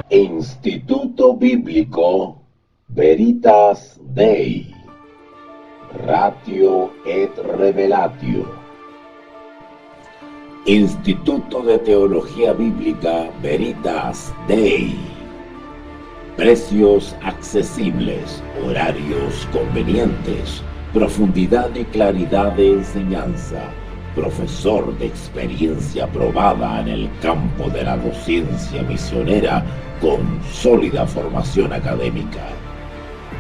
Instituto Bíblico Veritas Dei, Ratio et Revelatio. Instituto de Teología Bíblica Veritas Dei. Precios accesibles, horarios convenientes, profundidad y claridad de enseñanza, profesor de experiencia probada en el campo de la docencia misionera con sólida formación académica.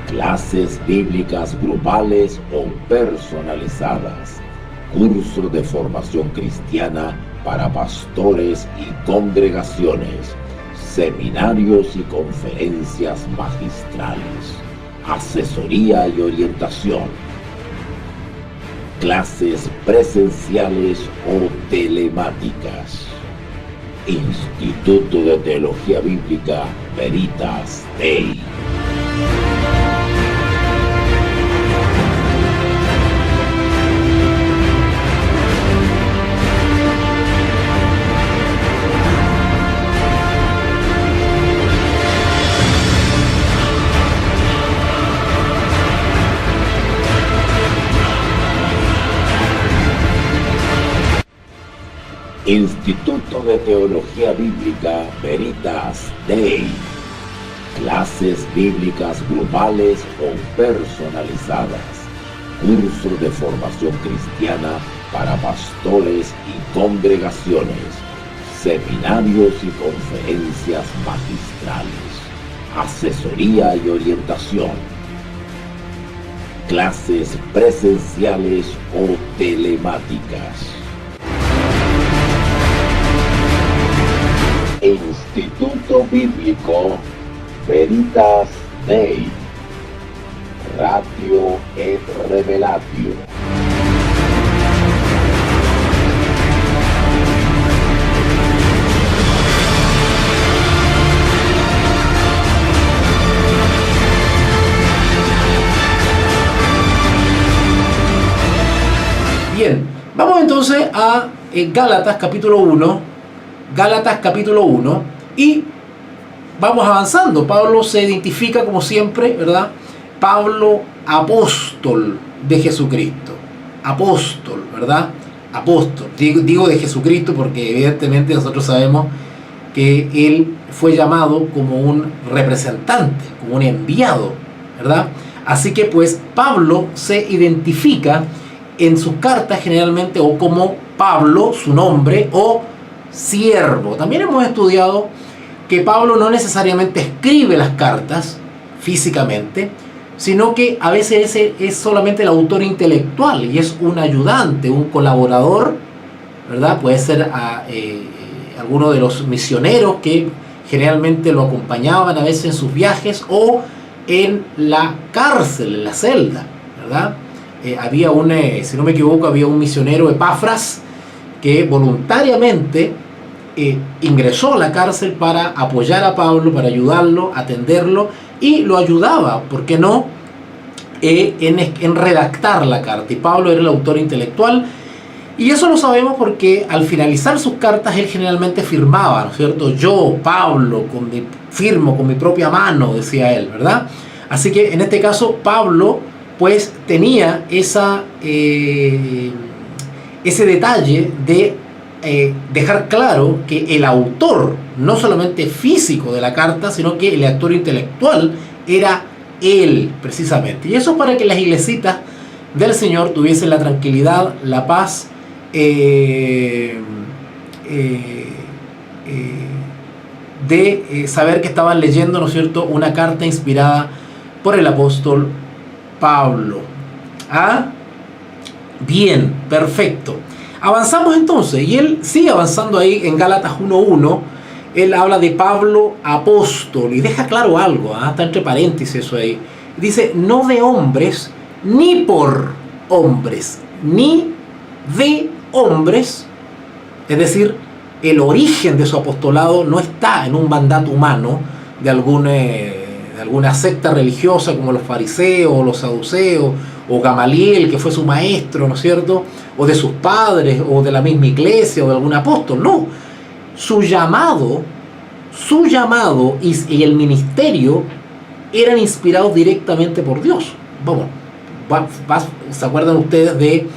Clases bíblicas grupales o personalizadas. Curso de formación cristiana para pastores y congregaciones. Seminarios y conferencias magistrales. Asesoría y orientación. Clases presenciales o telemáticas. Instituto de Teología Bíblica Veritas Dei. Instituto de Teología Bíblica Veritas Dei. Clases bíblicas grupales o personalizadas. Curso de formación cristiana para pastores y congregaciones. Seminarios y conferencias magistrales. Asesoría y orientación. Clases presenciales o telemáticas. Instituto Bíblico Veritas Dei, Ratio et Revelatio. Bien, vamos entonces a Gálatas capítulo 1. Gálatas capítulo 1, y vamos avanzando. Pablo se identifica como siempre, ¿verdad? Pablo, apóstol de Jesucristo. Apóstol, ¿verdad? Apóstol. Digo de Jesucristo porque evidentemente nosotros sabemos que él fue llamado como un representante, como un enviado, ¿verdad? Así que pues Pablo se identifica en sus cartas generalmente o como Pablo, su nombre, o siervo. También hemos estudiado que Pablo no necesariamente escribe las cartas físicamente, sino que a veces es solamente el autor intelectual y es un ayudante, un colaborador, ¿verdad? Puede ser alguno de los misioneros que generalmente lo acompañaban a veces en sus viajes o en la cárcel, en la celda, ¿verdad? Había si no me equivoco, había un misionero, Epafras, que voluntariamente ingresó a la cárcel para apoyar a Pablo, para ayudarlo, atenderlo, y lo ayudaba, ¿por qué no?, en redactar la carta. Y Pablo era el autor intelectual, y eso lo sabemos porque al finalizar sus cartas él generalmente firmaba, ¿no es cierto? Yo, Pablo, firmo con mi propia mano, decía él, ¿verdad? Así que en este caso Pablo pues tenía ese detalle de dejar claro que el autor, no solamente físico de la carta, sino que el autor intelectual era él, precisamente. Y eso para que las iglesitas del Señor tuviesen la tranquilidad, la paz, de saber que estaban leyendo, ¿no es cierto?, una carta inspirada por el apóstol Pablo. ¿Ah? Bien, perfecto. Avanzamos entonces, y él sigue avanzando ahí en Gálatas 1.1. Él habla de Pablo apóstol y deja claro algo, está entre paréntesis eso ahí. Dice, no de hombres, ni por hombres, ni de hombres. Es decir, el origen de su apostolado no está en un mandato humano de alguna secta religiosa como los fariseos o los saduceos, o Gamaliel, que fue su maestro, ¿no es cierto?, o de sus padres, o de la misma iglesia, o de algún apóstol. No, su llamado su llamado y el ministerio eran inspirados directamente por Dios. Vamos, ¿se acuerdan ustedes de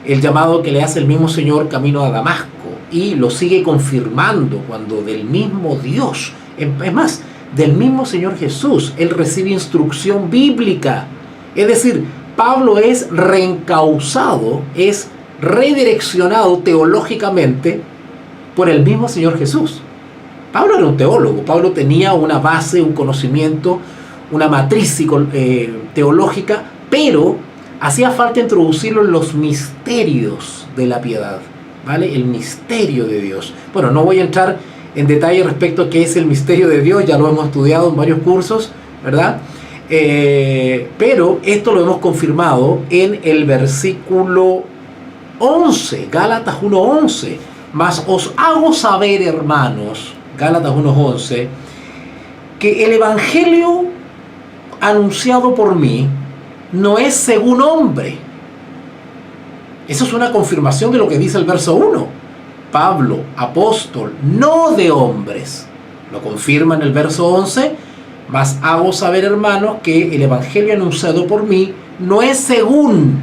el llamado que le hace el mismo Señor camino a Damasco? Y lo sigue confirmando cuando del mismo Dios, es más, del mismo Señor Jesús, él recibe instrucción bíblica. Es decir, Pablo es reencauzado, es redireccionado teológicamente por el mismo Señor Jesús. Pablo era un teólogo, Pablo tenía una base, un conocimiento, una matriz teológica, pero hacía falta introducirlo en los misterios de la piedad, ¿vale? El misterio de Dios. Bueno, no voy a entrar en detalle respecto a qué es el misterio de Dios, ya lo hemos estudiado en varios cursos, ¿verdad? Pero esto lo hemos confirmado en el versículo 11, Gálatas 1:11. Mas os hago saber, hermanos, Gálatas 1:11, que el evangelio anunciado por mí no es según hombre. Eso es una confirmación de lo que dice el verso 1. Pablo, apóstol, no de hombres. Lo confirma en el verso 11. Mas hago saber, hermanos, que el evangelio anunciado por mí no es según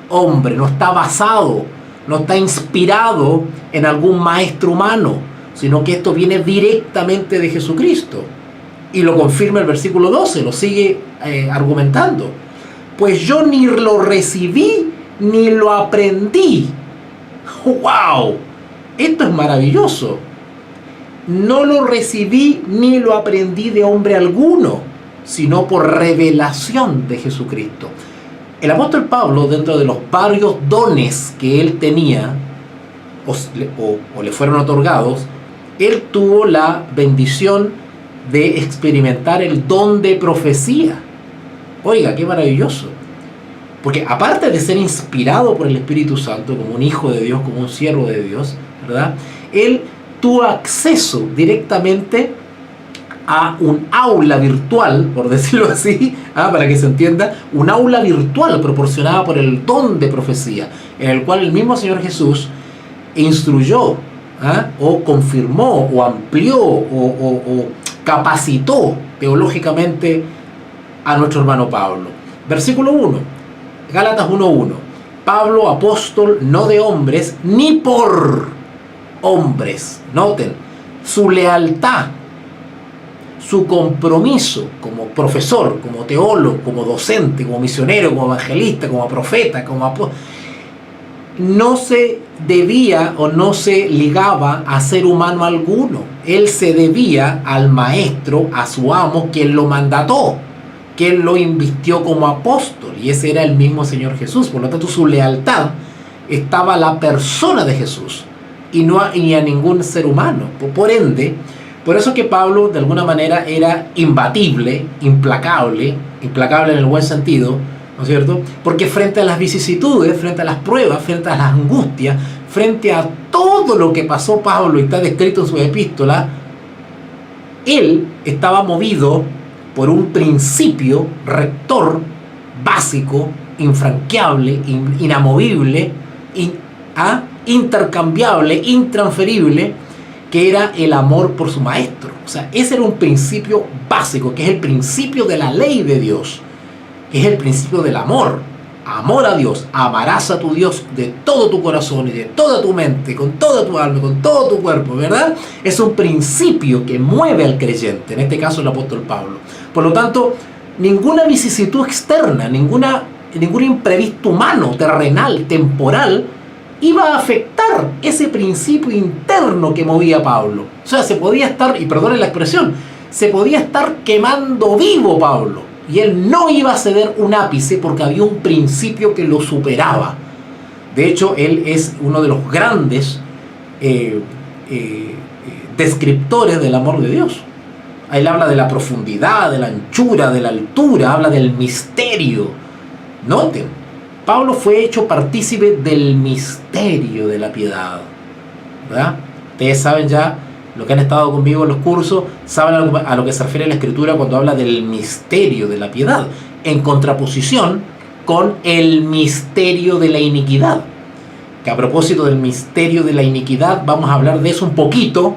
hombre, no está basado, no está inspirado en algún maestro humano, sino que esto viene directamente de Jesucristo. Y lo confirma el versículo 12, lo sigue argumentando. Pues yo ni lo recibí ni lo aprendí. ¡Wow! Esto es maravilloso. No lo recibí ni lo aprendí de hombre alguno, sino por revelación de Jesucristo. El apóstol Pablo, dentro de los varios dones que él tenía, o le fueron otorgados, él tuvo la bendición de experimentar el don de profecía. Oiga, qué maravilloso. Porque aparte de ser inspirado por el Espíritu Santo como un hijo de Dios, como un siervo de Dios, ¿verdad? Él tuvo acceso directamente a un aula virtual, por decirlo así, para que se entienda, un aula virtual proporcionada por el don de profecía, en el cual el mismo Señor Jesús instruyó, o confirmó, o amplió, o capacitó teológicamente a nuestro hermano Pablo. Versículo 1, Gálatas 1:1. Pablo, apóstol, no de hombres, ni por hombres. Noten, su lealtad, su compromiso como profesor, como teólogo, como docente, como misionero, como evangelista, como profeta, como apóstol, no se debía o no se ligaba a ser humano alguno. Él se debía al maestro, a su amo, quien lo mandató, quien lo invistió como apóstol, y ese era el mismo Señor Jesús. Por lo tanto, su lealtad estaba a la persona de Jesús y no a ningún ser humano. Por ende, por eso que Pablo de alguna manera era imbatible, implacable en el buen sentido, ¿no es cierto? Porque frente a las vicisitudes, frente a las pruebas, frente a las angustias, frente a todo lo que pasó Pablo y está descrito en su epístola, él estaba movido por un principio rector, básico, infranqueable, inamovible, intercambiable, intransferible, que era el amor por su maestro. O sea, ese era un principio básico, que es el principio de la ley de Dios, que es el principio del amor. Amor a Dios. Amarás a tu Dios de todo tu corazón y de toda tu mente, con toda tu alma, con todo tu cuerpo, ¿verdad? Es un principio que mueve al creyente, en este caso el apóstol Pablo. Por lo tanto, ninguna vicisitud externa, ningún imprevisto humano, terrenal, temporal, iba a afectar ese principio interno que movía a Pablo. O sea, se podía estar, y perdonen la expresión, se podía estar quemando vivo Pablo, y él no iba a ceder un ápice porque había un principio que lo superaba. De hecho, él es uno de los grandes descriptores del amor de Dios. Él habla de la profundidad, de la anchura, de la altura, habla del misterio. Noten, Pablo fue hecho partícipe del misterio de la piedad, ¿verdad? Ustedes saben ya, lo que han estado conmigo en los cursos, saben a lo que se refiere la Escritura cuando habla del misterio de la piedad, en contraposición con el misterio de la iniquidad. Que a propósito del misterio de la iniquidad, vamos a hablar de eso un poquito,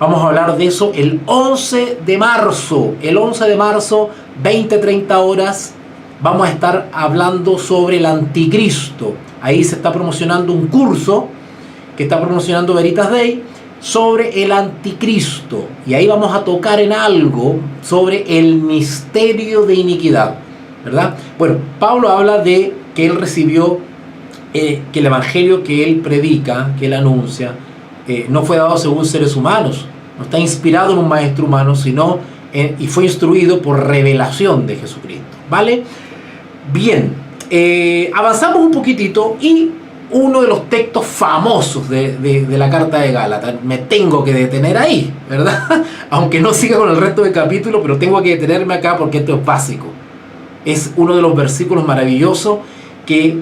Vamos a hablar de eso el 11 de marzo. El 11 de marzo, 20-30 horas, vamos a estar hablando sobre el anticristo. Ahí se está promocionando un curso que está promocionando Veritas Day sobre el anticristo. Y ahí vamos a tocar en algo sobre el misterio de iniquidad, ¿verdad? Bueno, Pablo habla de que él recibió, que el evangelio que él predica, que él anuncia, no fue dado según seres humanos, no está inspirado en un maestro humano, sino y fue instruido por revelación de Jesucristo, ¿vale? Bien, avanzamos un poquitito y uno de los textos famosos de la carta de Gálatas, me tengo que detener ahí, ¿verdad? Aunque no siga con el resto del capítulo, pero tengo que detenerme acá porque esto es básico. Es uno de los versículos maravillosos que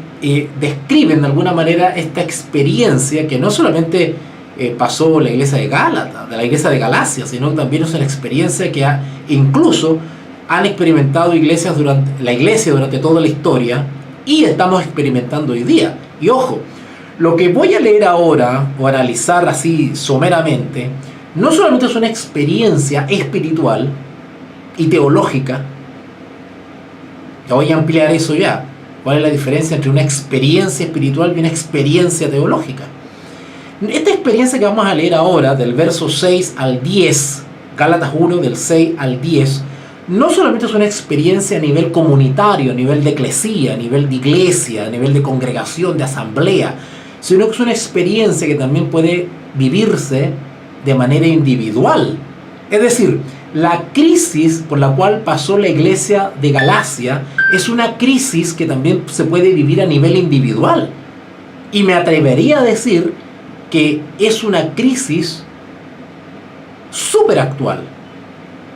describen de alguna manera esta experiencia que no solamente pasó la iglesia de Gálatas, de la iglesia de Galacia, sino también es una experiencia que incluso han experimentado la iglesia durante toda la historia y estamos experimentando hoy día. Y ojo, lo que voy a leer ahora o analizar así someramente no solamente es una experiencia espiritual y teológica. Ya voy a ampliar eso ya. ¿Cuál es la diferencia entre una experiencia espiritual y una experiencia teológica? Esta experiencia que vamos a leer ahora, del verso 6 al 10, Gálatas 1, del 6 al 10, no solamente es una experiencia a nivel comunitario, a nivel de eclesía, a nivel de iglesia, a nivel de congregación, de asamblea, sino que es una experiencia que también puede vivirse de manera individual. Es decir, la crisis por la cual pasó la iglesia de Galacia es una crisis que también se puede vivir a nivel individual. Y me atrevería a decir que es una crisis súper actual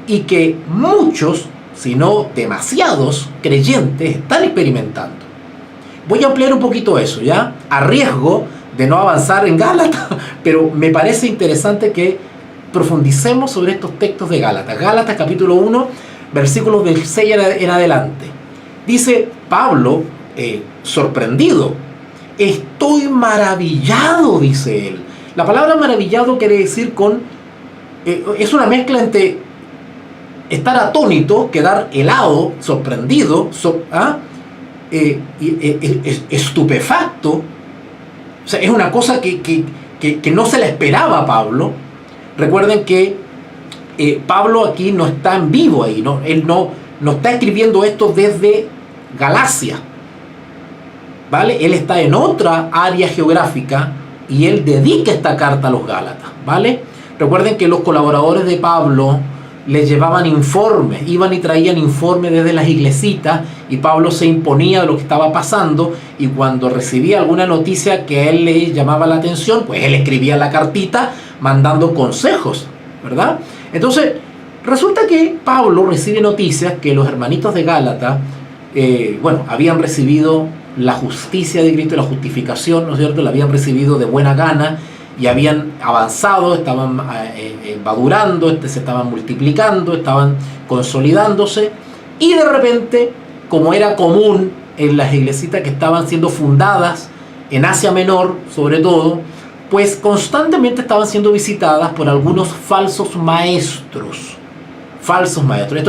y que muchos, si no demasiados, creyentes están experimentando. Voy a ampliar un poquito eso, ¿ya? A riesgo de no avanzar en Gálatas, pero me parece interesante que profundicemos sobre estos textos de Gálatas. Gálatas capítulo 1, versículos del 6 en adelante. Dice Pablo, sorprendido, estoy maravillado, dice él. La palabra maravillado quiere decir es una mezcla entre estar atónito, quedar helado, sorprendido, estupefacto. O sea, es una cosa que no se la esperaba a Pablo. Recuerden que Pablo aquí no está en vivo ahí, ¿no? Él no está escribiendo esto desde Galacia, ¿vale? Él está en otra área geográfica y él dedica esta carta a los Gálatas, ¿vale? Recuerden que los colaboradores de Pablo les llevaban informes, iban y traían informes desde las iglesitas y Pablo se imponía de lo que estaba pasando y cuando recibía alguna noticia que a él le llamaba la atención, pues él escribía la cartita mandando consejos, ¿verdad? Entonces, resulta que Pablo recibe noticias que los hermanitos de Gálatas, habían recibido la justicia de Cristo, la justificación, ¿no es cierto? La habían recibido de buena gana y habían avanzado, estaban madurando, se estaban multiplicando, estaban consolidándose y de repente, como era común en las iglesitas que estaban siendo fundadas en Asia Menor, sobre todo, pues constantemente estaban siendo visitadas por algunos falsos maestros.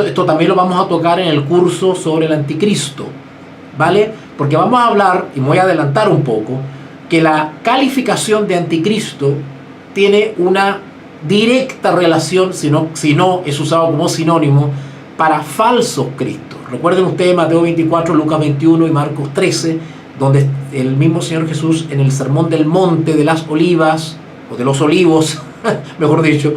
Esto también lo vamos a tocar en el curso sobre el anticristo, ¿vale? Porque vamos a hablar, y me voy a adelantar un poco, que la calificación de anticristo tiene una directa relación, si no es usado como sinónimo, para falsos cristos. Recuerden ustedes Mateo 24, Lucas 21 y Marcos 13, donde el mismo Señor Jesús en el Sermón del Monte de las Olivas, o de los Olivos, mejor dicho,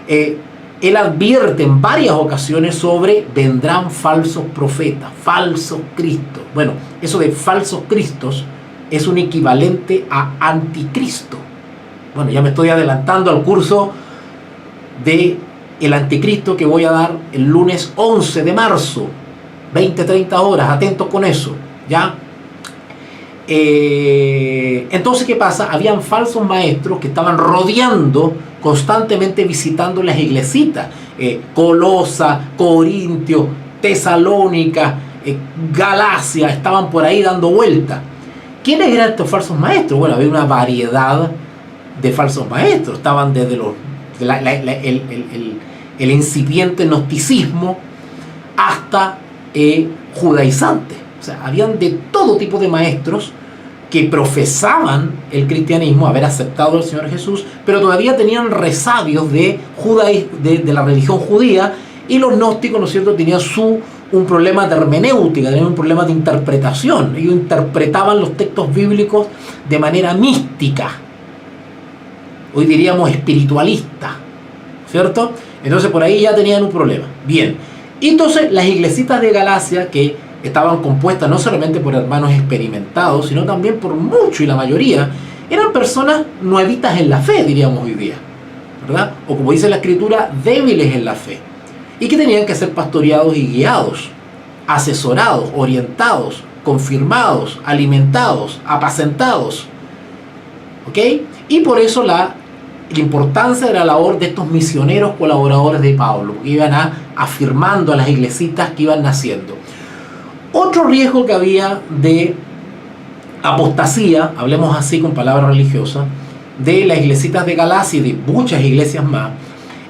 él advierte en varias ocasiones sobre vendrán falsos profetas, falsos cristos. Bueno, eso de falsos cristos es un equivalente a anticristo. Bueno, ya me estoy adelantando al curso de el anticristo que voy a dar el lunes 11 de marzo, 20-30 horas, atentos con eso, ¿ya? Entonces, ¿qué pasa? Habían falsos maestros que estaban rodeando, constantemente visitando las iglesitas, Colosa, Corintio, Tesalónica, Galacia, estaban por ahí dando vueltas. ¿Quiénes eran estos falsos maestros? Bueno, había una variedad de falsos maestros, estaban desde los el incipiente gnosticismo hasta judaizantes. O sea, habían de todo tipo de maestros que profesaban el cristianismo, haber aceptado al Señor Jesús, pero todavía tenían resabios de la religión judía, y los gnósticos, ¿no es cierto?, tenían un problema de hermenéutica, tenían un problema de interpretación. Ellos interpretaban los textos bíblicos de manera mística, hoy diríamos espiritualista, ¿cierto? Entonces por ahí ya tenían un problema. Bien, y entonces las iglesitas de Galacia, que estaban compuestas no solamente por hermanos experimentados, sino también por muchos, y la mayoría eran personas nuevitas en la fe, diríamos hoy día, ¿verdad? O como dice la Escritura, débiles en la fe, y que tenían que ser pastoreados y guiados, asesorados, orientados, confirmados, alimentados, apacentados, ¿ok? Y por eso la importancia de la labor de estos misioneros colaboradores de Pablo, que iban afirmando a las iglesitas que iban naciendo. Otro riesgo que había de apostasía, hablemos así con palabras religiosas, de las iglesitas de Galacia y de muchas iglesias más,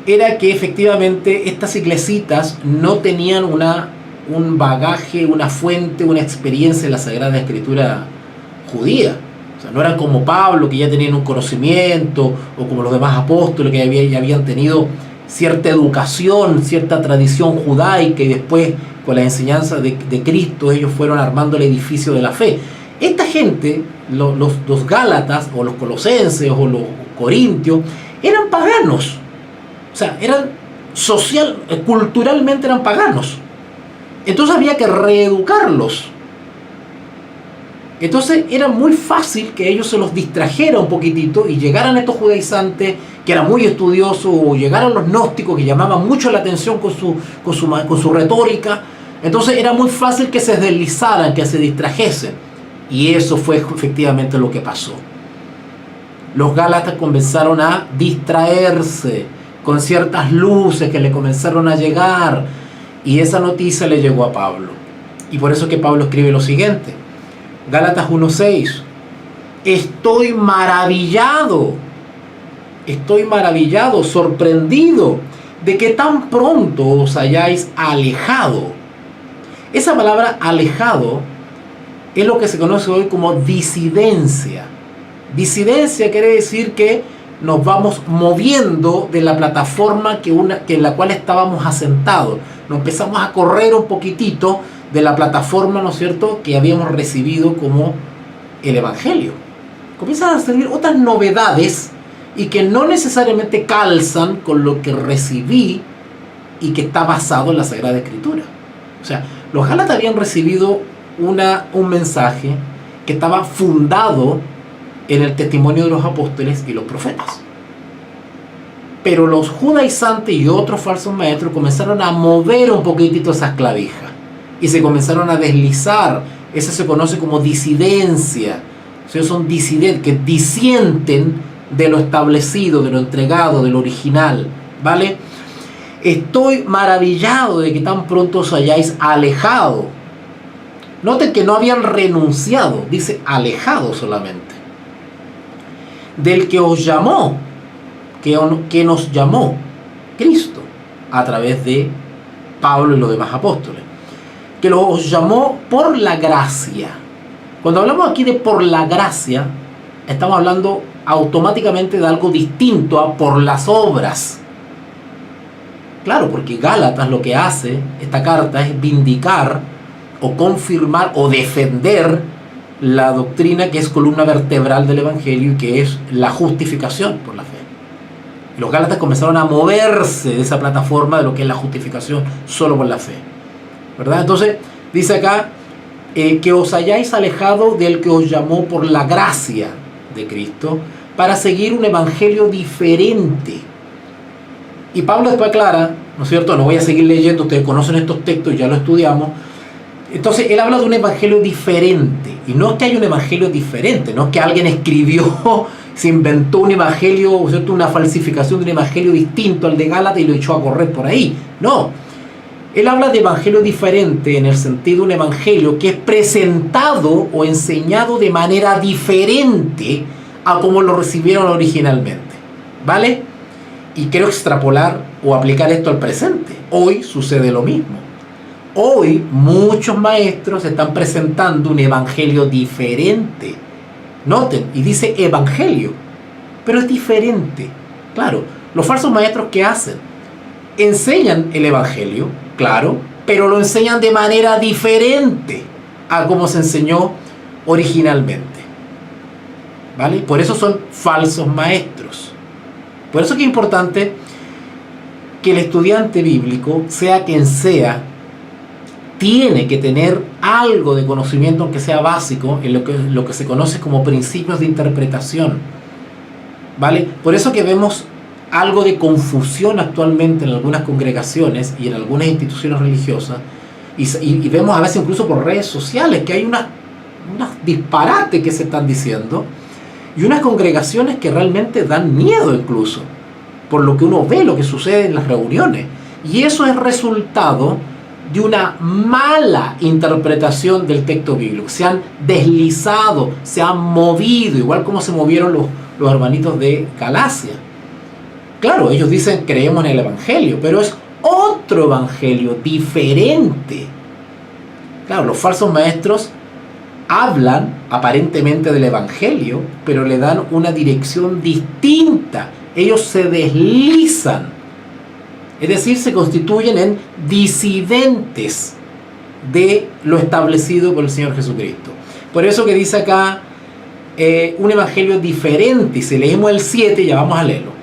era que efectivamente estas iglesitas no tenían un bagaje, una fuente, una experiencia en la Sagrada Escritura judía. O sea, no eran como Pablo, que ya tenían un conocimiento, o como los demás apóstoles, que ya habían tenido cierta educación, cierta tradición judaica, y después con la enseñanza de Cristo ellos fueron armando el edificio de la fe. Esta gente, los gálatas o los colosenses o los corintios, eran paganos. O sea, culturalmente eran paganos. Entonces había que reeducarlos. Entonces era muy fácil que ellos se los distrajera un poquitito y llegaran estos judaizantes que eran muy estudiosos, o llegaran los gnósticos que llamaban mucho la atención con su retórica. Entonces era muy fácil que se deslizaran, que se distrajesen. Y eso fue efectivamente lo que pasó. Los gálatas comenzaron a distraerse con ciertas luces que le comenzaron a llegar, y esa noticia le llegó a Pablo. Y por eso es que Pablo escribe lo siguiente. Gálatas 1:6. Estoy maravillado, sorprendido de que tan pronto os hayáis alejado. Esa palabra alejado es lo que se conoce hoy como disidencia. Disidencia quiere decir que nos vamos moviendo de la plataforma en la cual estábamos asentados. Nos empezamos a correr un poquitito de la plataforma, ¿no es cierto?, que habíamos recibido como el Evangelio. Comienzan a salir otras novedades y que no necesariamente calzan con lo que recibí y que está basado en la Sagrada Escritura. O sea, los gálatas habían recibido un mensaje que estaba fundado en el testimonio de los apóstoles y los profetas. Pero los judaizantes y otros falsos maestros comenzaron a mover un poquitito esas clavijas y se comenzaron a deslizar. Eso se conoce como disidencia. O sea, son disidentes que disienten de lo establecido, de lo entregado, de lo original, ¿vale? Estoy maravillado de que tan pronto os hayáis alejado. Noten que no habían renunciado, dice alejado solamente. Del que os llamó, que nos llamó Cristo a través de Pablo y los demás apóstoles, que los llamó por la gracia. Cuando hablamos aquí de por la gracia, estamos hablando automáticamente de algo distinto a por las obras. Claro, porque Gálatas lo que hace, esta carta, es vindicar o confirmar o defender la doctrina que es columna vertebral del Evangelio, y que es la justificación por la fe. Y los gálatas comenzaron a moverse de esa plataforma de lo que es la justificación solo por la fe, ¿verdad? Entonces dice acá que os hayáis alejado del que os llamó por la gracia de Cristo para seguir un evangelio diferente. Y Pablo después aclara, ¿no es cierto? No voy a seguir leyendo, ustedes conocen estos textos, ya lo estudiamos. Entonces él habla de un evangelio diferente, y no es que haya un evangelio diferente, no es que alguien escribió, se inventó un evangelio, ¿cierto?, una falsificación de un evangelio distinto al de Gálatas y lo echó a correr por ahí. No, él habla de evangelio diferente en el sentido de un evangelio que es presentado o enseñado de manera diferente a como lo recibieron originalmente, ¿vale? Y quiero extrapolar o aplicar esto al presente. Hoy sucede lo mismo. Hoy muchos maestros están presentando un evangelio diferente. Noten, y dice evangelio, pero es diferente. Claro, los falsos maestros, ¿qué hacen? Enseñan el evangelio, claro, pero lo enseñan de manera diferente a como se enseñó originalmente. ¿Vale? Por eso son falsos maestros. Por eso que es importante que el estudiante bíblico, sea quien sea, tiene que tener algo de conocimiento, aunque sea básico, en lo que se conoce como principios de interpretación. ¿Vale? Por eso que vemos algo de confusión actualmente en algunas congregaciones y en algunas instituciones religiosas, y vemos a veces incluso por redes sociales que hay unos disparates que se están diciendo, y unas congregaciones que realmente dan miedo incluso, por lo que uno ve, lo que sucede en las reuniones. Y eso es resultado de una mala interpretación del texto bíblico. Se han deslizado, se han movido, igual como se movieron los hermanitos de Galacia. Claro, ellos dicen creemos en el evangelio, pero es otro evangelio diferente. Claro, los falsos maestros hablan aparentemente del evangelio, pero le dan una dirección distinta. Ellos se deslizan, es decir, se constituyen en disidentes de lo establecido por el Señor Jesucristo. Por eso que dice acá un evangelio diferente, y si leemos el 7, ya vamos a leerlo.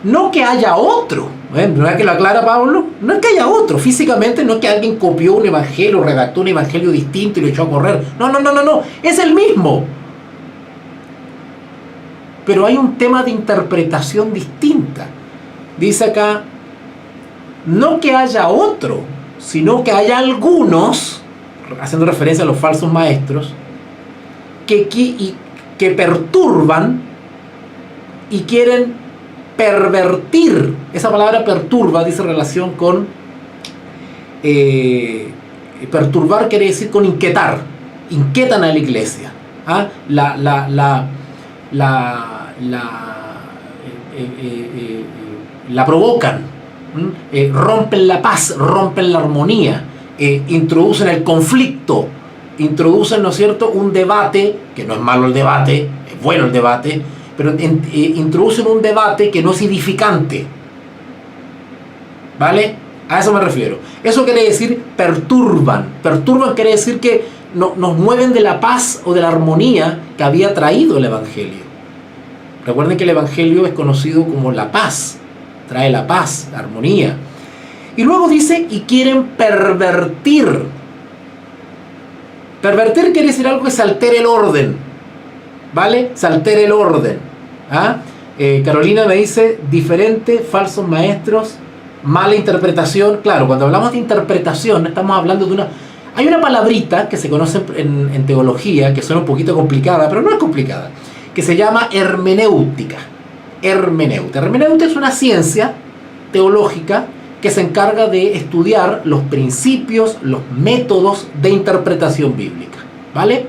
No que haya otro, ¿no es que lo aclara Pablo? No es que haya otro, físicamente no es que alguien copió un evangelio, redactó un evangelio distinto y lo echó a correr. No, es el mismo. Pero hay un tema de interpretación distinta. Dice acá, no que haya otro, sino que haya algunos, haciendo referencia a los falsos maestros, que perturban y quieren pervertir. Esa palabra perturba dice relación con perturbar, quiere decir con inquietar. Inquietan a la iglesia. ¿Ah? La provocan, rompen la paz, rompen la armonía, introducen el conflicto, introducen, ¿no es cierto?, un debate, que no es malo el debate, es bueno el debate, pero introducen un debate que no es edificante. ¿Vale? A eso me refiero. Eso quiere decir perturban. Perturban quiere decir que nos mueven de la paz o de la armonía que había traído el evangelio. Recuerden que el evangelio es conocido como la paz. Trae la paz, la armonía. Y luego dice, y quieren pervertir. Pervertir quiere decir algo que se altere el orden. ¿Vale? Se altera el orden. ¿Ah? Carolina me dice, diferente, falsos maestros, mala interpretación. Claro, cuando hablamos de interpretación, estamos hablando de una... Hay una palabrita que se conoce en teología, que suena un poquito complicada, pero no es complicada, que se llama hermenéutica. Hermenéutica. Hermenéutica es una ciencia teológica que se encarga de estudiar los principios, los métodos de interpretación bíblica. ¿Vale?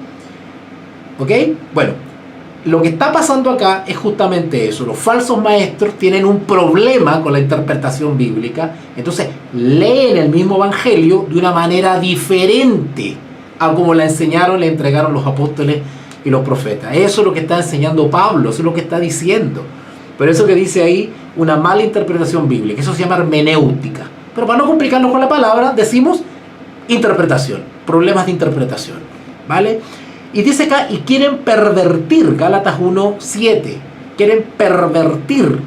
¿Ok? Bueno, lo que está pasando acá es justamente eso. Los falsos maestros tienen un problema con la interpretación bíblica, entonces leen el mismo evangelio de una manera diferente a como la enseñaron, le entregaron los apóstoles y los profetas. Eso es lo que está enseñando Pablo, eso es lo que está diciendo. Por eso que dice ahí una mala interpretación bíblica, eso se llama hermenéutica. Pero para no complicarnos con la palabra, decimos interpretación, problemas de interpretación. ¿Vale? Y dice acá, y quieren pervertir, Gálatas 1:7, quieren pervertir.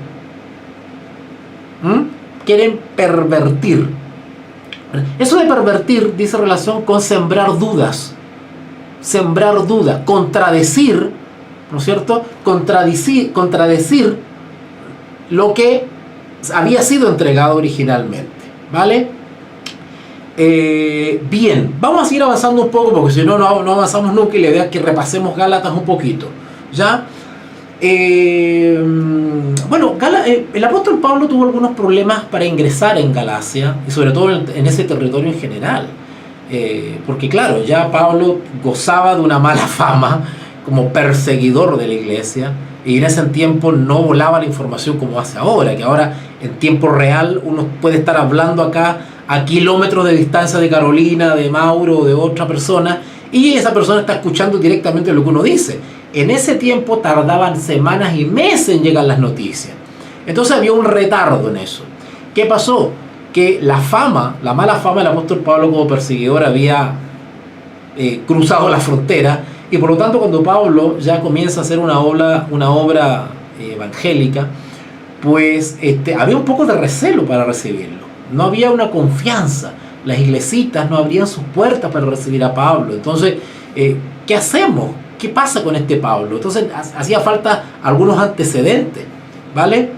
Quieren pervertir. Eso de pervertir dice relación con sembrar dudas. Sembrar dudas, contradecir, ¿no es cierto? Contradecir lo que había sido entregado originalmente. ¿Vale? Bien, vamos a seguir avanzando un poco porque si no, no avanzamos nunca, y la idea es que repasemos Gálatas un poquito. ¿Ya? Bueno, el apóstol Pablo tuvo algunos problemas para ingresar en Galacia, y sobre todo en ese territorio en general. Porque claro, ya Pablo gozaba de una mala fama como perseguidor de la iglesia, y en ese tiempo no volaba la información como hace ahora, que ahora en tiempo real uno puede estar hablando acá a kilómetros de distancia de Carolina, de Mauro o de otra persona, y esa persona está escuchando directamente lo que uno dice. En ese tiempo tardaban semanas y meses en llegar las noticias. Entonces había un retardo en eso. ¿Qué pasó? Que la mala fama del apóstol Pablo como perseguidor había cruzado la frontera, y por lo tanto cuando Pablo ya comienza a hacer una obra evangélica, pues había un poco de recelo para recibirlo. No había una confianza. Las iglesitas no abrían sus puertas para recibir a Pablo. Entonces, ¿qué hacemos? ¿Qué pasa con este Pablo? Entonces hacía falta algunos antecedentes, ¿vale?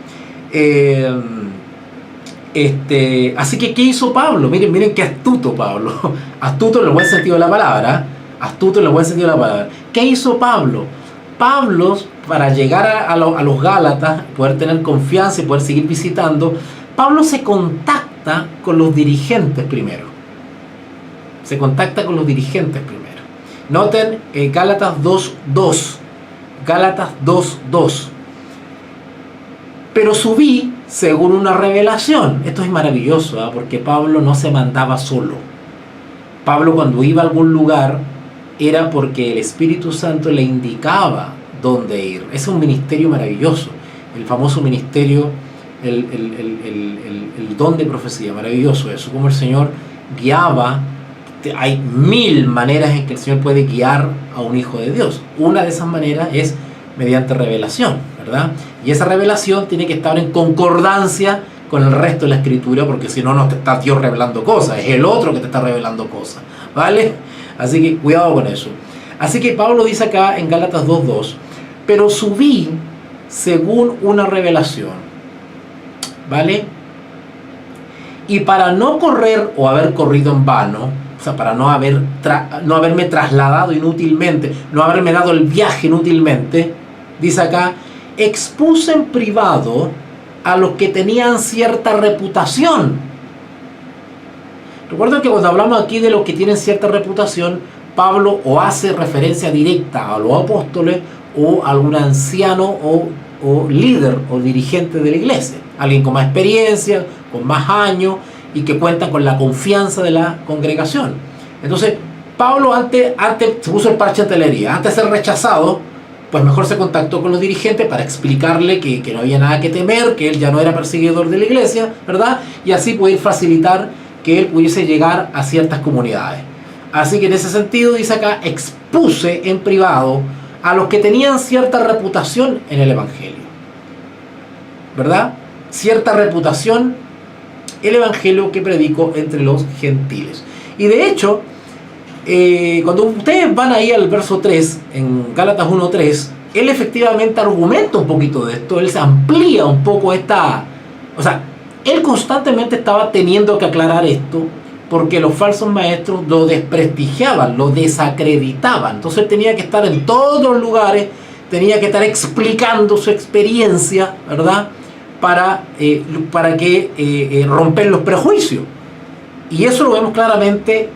Así que, ¿qué hizo Pablo? Miren qué astuto Pablo. Astuto en el buen sentido de la palabra. Astuto en el buen sentido de la palabra. ¿Qué hizo Pablo? Pablo, para llegar a los Gálatas, poder tener confianza y poder seguir visitando, Pablo se contacta con los dirigentes primero. Se contacta con los dirigentes primero. Noten Gálatas 2:2. Gálatas 2:2. Pero subí según una revelación. Esto es maravilloso, porque Pablo no se mandaba solo. Pablo, cuando iba a algún lugar, era porque el Espíritu Santo le indicaba dónde ir. Es un ministerio maravilloso. El famoso ministerio, el don de profecía. Maravilloso eso. Como el Señor guiaba. Hay 1000 maneras en que el Señor puede guiar a un hijo de Dios. Una de esas maneras es mediante revelación, ¿verdad? Y esa revelación tiene que estar en concordancia con el resto de la Escritura, porque si no, no te está Dios revelando cosas, es el otro que te está revelando cosas, ¿vale? Así que cuidado con eso. Así que Pablo dice acá en Gálatas 2:2, pero subí según una revelación, ¿vale? Y para no correr o haber corrido en vano, o sea, para no haberme trasladado inútilmente, no haberme dado el viaje inútilmente, dice acá, expuse en privado a los que tenían cierta reputación. Recuerden que cuando hablamos aquí de los que tienen cierta reputación, Pablo o hace referencia directa a los apóstoles o a algún anciano o líder o dirigente de la iglesia, alguien con más experiencia, con más años y que cuenta con la confianza de la congregación. Entonces Pablo antes se puso el parche en telería, antes de ser rechazado, pues mejor se contactó con los dirigentes para explicarle que no había nada que temer, que él ya no era perseguidor de la iglesia, ¿verdad? Y así poder facilitar que él pudiese llegar a ciertas comunidades. Así que en ese sentido dice acá, expuse en privado a los que tenían cierta reputación en el evangelio, ¿verdad? Cierta reputación, el evangelio que predico entre los gentiles. Y de hecho, cuando ustedes van ahí al verso 3, en Gálatas 1:3, él efectivamente argumenta un poquito de esto, él se amplía un poco esta... O sea, él constantemente estaba teniendo que aclarar esto, porque los falsos maestros lo desprestigiaban, lo desacreditaban. Entonces él tenía que estar en todos los lugares, tenía que estar explicando su experiencia, ¿verdad? Para que romper los prejuicios. Y eso lo vemos claramente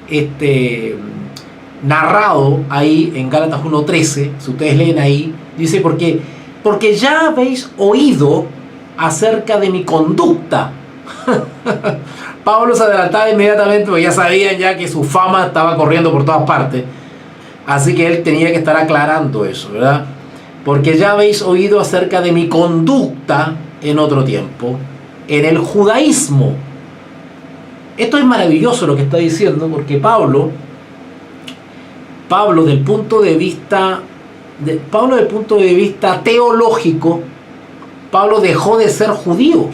narrado ahí en Gálatas 1:13, si ustedes leen ahí, dice, porque ya habéis oído acerca de mi conducta. Pablo se adelantaba inmediatamente, porque ya sabían ya que su fama estaba corriendo por todas partes, así que él tenía que estar aclarando eso, ¿verdad? Porque ya habéis oído acerca de mi conducta en otro tiempo, en el judaísmo. Esto es maravilloso lo que está diciendo, porque Pablo del punto de vista teológico, Pablo dejó de ser judío.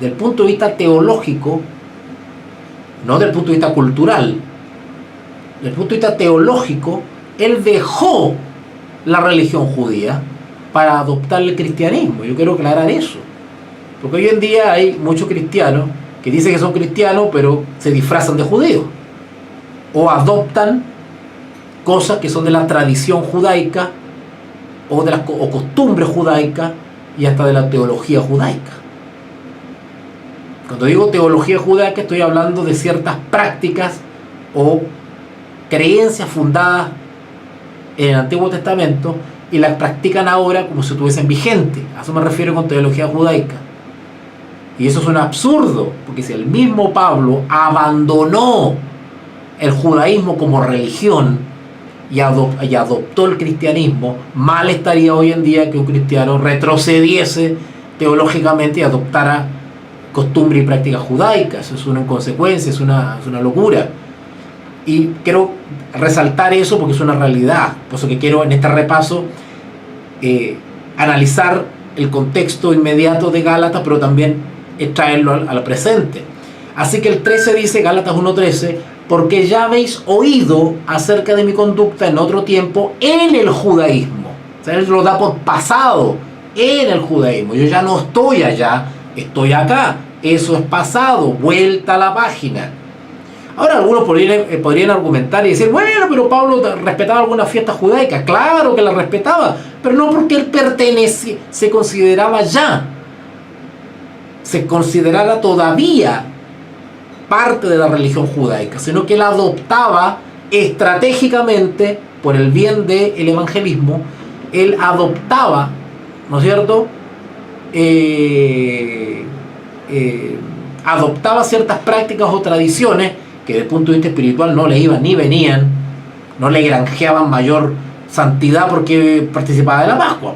Del punto de vista teológico, no del punto de vista cultural, del punto de vista teológico, él dejó la religión judía para adoptar el cristianismo. Yo quiero aclarar eso, porque hoy en día hay muchos cristianos que dicen que son cristianos, pero se disfrazan de judíos, o adoptan cosas que son de la tradición judaica, o costumbres judaicas, y hasta de la teología judaica. Cuando digo teología judaica, estoy hablando de ciertas prácticas o creencias fundadas en el Antiguo Testamento y las practican ahora como si estuviesen vigentes. A eso me refiero con teología judaica. Y eso es un absurdo, porque si el mismo Pablo abandonó el judaísmo como religión y adoptó el cristianismo, mal estaría hoy en día que un cristiano retrocediese teológicamente y adoptara costumbre y prácticas judaicas. Eso es una inconsecuencia, es una locura. Y quiero resaltar eso porque es una realidad. Por eso que quiero en este repaso analizar el contexto inmediato de Gálatas, pero también traerlo al presente. Así que el 13 dice, Gálatas 1:13, porque ya habéis oído acerca de mi conducta en otro tiempo en el judaísmo. O sea, él lo da por pasado, en el judaísmo. Yo ya no estoy allá, estoy acá. Eso es pasado, vuelta a la página. Ahora algunos podrían argumentar y decir, bueno, pero Pablo respetaba algunas fiestas judaicas. Claro que las respetaba, pero no porque él pertenecía, se consideraba ya, se considerara todavía parte de la religión judaica, sino que él adoptaba estratégicamente, por el bien del evangelismo, él adoptaba, ¿no es cierto?, adoptaba ciertas prácticas o tradiciones que desde el punto de vista espiritual no le iban ni venían, no le granjeaban mayor santidad porque participaba de la Pascua.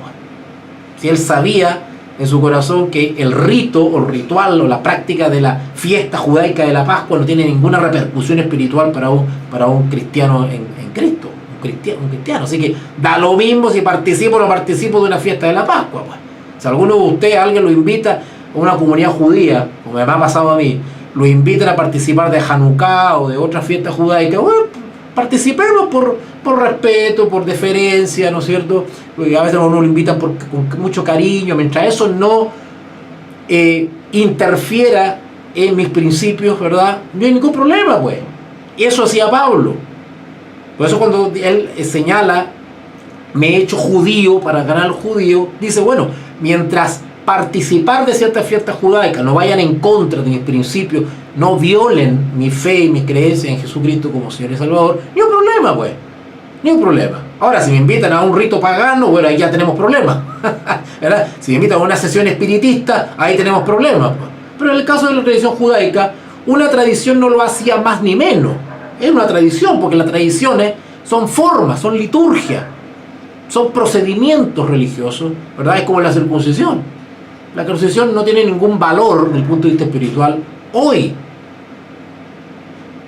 Si él sabía en su corazón que el rito o el ritual o la práctica de la fiesta judaica de la Pascua no tiene ninguna repercusión espiritual para un cristiano en Cristo, un cristiano. Así que da lo mismo si participo o no participo de una fiesta de la Pascua. Si alguno de ustedes, alguien lo invita a una comunidad judía, como me ha pasado a mí, lo invitan a participar de Hanukkah o de otras fiestas judaicas, bueno, participemos por respeto, por deferencia, ¿no es cierto? Porque a veces uno lo invitan con mucho cariño, mientras eso no interfiera en mis principios, ¿verdad? No hay ningún problema, pues. Y eso hacía Pablo. Por eso cuando él señala, me he hecho judío para ganar al judío, dice, bueno, mientras participar de ciertas fiestas judaicas no vayan en contra de mis principios, no violen mi fe y mis creencias en Jesucristo como Señor y Salvador, ni un problema, pues, ni un problema. Ahora, si me invitan a un rito pagano, bueno, ahí ya tenemos problemas, ¿verdad? Si me invitan a una sesión espiritista, ahí tenemos problemas, pues. Pero en el caso de la tradición judaica, una tradición no lo hacía más ni menos, es una tradición, porque las tradiciones son formas, son liturgia, son procedimientos religiosos, ¿verdad? Es como la circuncisión. La circuncisión no tiene ningún valor desde el punto de vista espiritual hoy.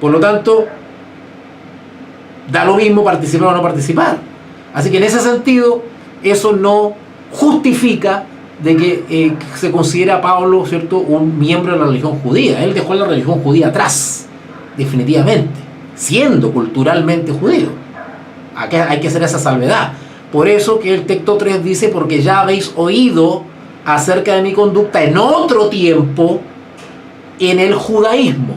Por lo tanto, da lo mismo participar o no participar. Así que en ese sentido, eso no justifica de que se considera a Pablo, ¿cierto?, un miembro de la religión judía. Él dejó la religión judía atrás, definitivamente, siendo culturalmente judío. Hay que hacer esa salvedad. Por eso que el texto 3 dice, porque ya habéis oído acerca de mi conducta en otro tiempo en el judaísmo.